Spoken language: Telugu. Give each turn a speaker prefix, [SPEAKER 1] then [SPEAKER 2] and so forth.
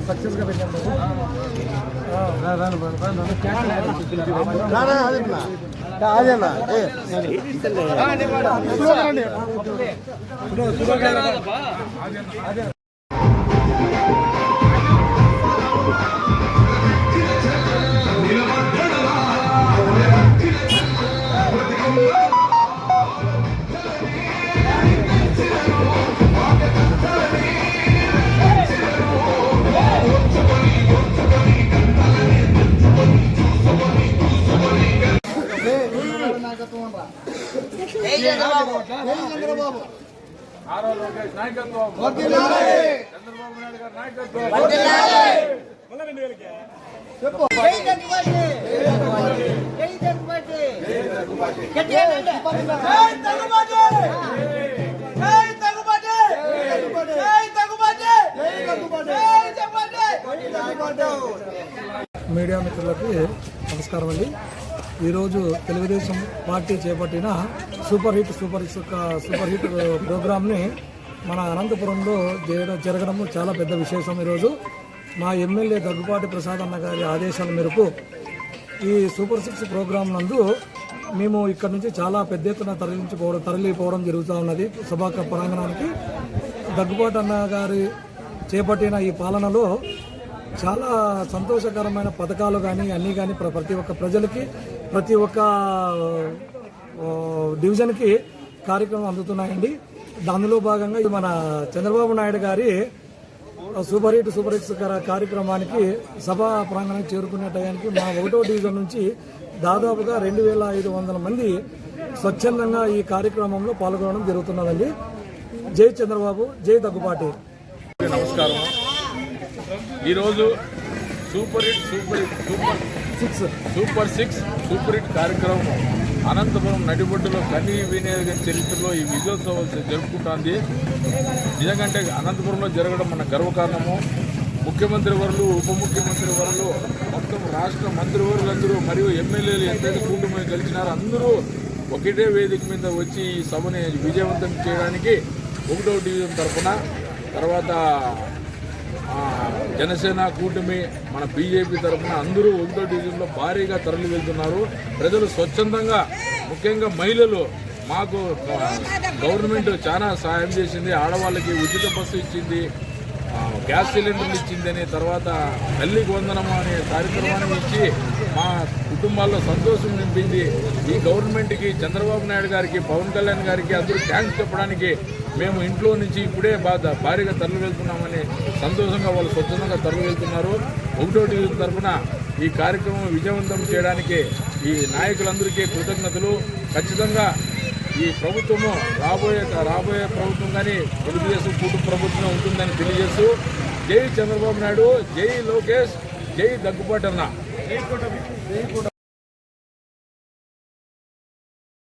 [SPEAKER 1] సక్సెస్గా పెట్టాను. చంద్రబాబు నాయకత్వం, చంద్రబాబు నాయుడు గారి నాయకత్వం. మీడియా మిత్రులకి నమస్కారం అండి. ఈరోజు తెలుగుదేశం పార్టీ చేపట్టిన సూపర్ హిట్ ప్రోగ్రామ్ని మన అనంతపురంలో జరగడం చాలా పెద్ద విశేషం. ఈరోజు మా ఎమ్మెల్యే దగ్గుపాటి ప్రసాద్ అన్న గారి ఆదేశాల మేరకు ఈ సూపర్ 6 ప్రోగ్రాం నందు మేము ఇక్కడ నుంచి చాలా పెద్ద ఎత్తున తరలిపోవడం జరుగుతూ ఉన్నది. సభా ప్రాంగణానికి దగ్గుపాటి అన్న గారి చేపట్టిన ఈ పాలనలో చాలా సంతోషకరమైన పథకాలు కానీ అన్నీ కానీ ప్రతి ఒక్క ప్రజలకి ప్రతి ఒక్క డివిజన్కి కార్యక్రమం అందుతున్నాయండి. దానిలో భాగంగా మన చంద్రబాబు నాయుడు గారి సూపర్ హిట్ కార్యక్రమానికి సభా ప్రాంగణానికి చేరుకునే టయానికి మా 1వ డివిజన్ నుంచి దాదాపుగా 2500 మంది స్వచ్ఛందంగా ఈ కార్యక్రమంలో పాల్గొనడం జరుగుతున్నదండి. జై చంద్రబాబు, జై దగ్గుపాటి.
[SPEAKER 2] నమస్కారం. ఈరోజు సూపర్ హిట్ కార్యక్రమం అనంతపురం నడిబొడ్డులో కన్నీ వినియోగ చరిత్రలో ఈ విజయోత్సవం జరుపుకుంటోంది. నిజంగా అనంతపురంలో జరగడం మన గర్వకారణము. ముఖ్యమంత్రి వర్లు, ఉప ముఖ్యమంత్రి వర్లు, మొత్తం రాష్ట్ర మంత్రివర్గులందరూ మరియు ఎమ్మెల్యేలు ఎంతైతే కూటమి గెలిచినారో అందరూ ఒకటే వేదిక మీద వచ్చి ఈ సభని విజయవంతం చేయడానికి 1వ డివిజన్ తరఫున, తర్వాత జనసేన కూటమి, మన బీజేపీ తరఫున అందరూ 1వ డివిజన్లో భారీగా తరలి వెళ్తున్నారు. ప్రజలు స్వచ్ఛందంగా, ముఖ్యంగా మహిళలు, మాకు గవర్నమెంట్ చాలా సహాయం చేసింది. ఆడవాళ్ళకి ఉచిత బస్సు ఇచ్చింది, గ్యాస్ సిలిండర్లు ఇచ్చిందని, తర్వాత తల్లికి వందనము అనే కార్యక్రమాన్ని ఇచ్చి మా కుటుంబాల్లో సంతోషం నింపింది. ఈ గవర్నమెంట్కి, చంద్రబాబు నాయుడు గారికి, పవన్ కళ్యాణ్ గారికి అందరూ థ్యాంక్స్ చెప్పడానికి మేము ఇంట్లో నుంచి ఇప్పుడే భారీగా తరలి వెళ్తున్నామని సంతోషంగా వాళ్ళు స్వచ్ఛందంగా తరలి వెళ్తున్నారు. 1వ డివిజన్ తరఫున ఈ కార్యక్రమం విజయవంతం చేయడానికి ఈ నాయకులందరికీ కృతజ్ఞతలు. ఖచ్చితంగా ఈ ప్రభుత్వము రాబోయే ప్రభుత్వం కానీ తెలుగుదేశం కూటమి ప్రభుత్వం ఉంటుందని తెలియజేస్తూ జై చంద్రబాబు నాయుడు, జై లోకేష్, జై దగ్గుపాటి అన్న.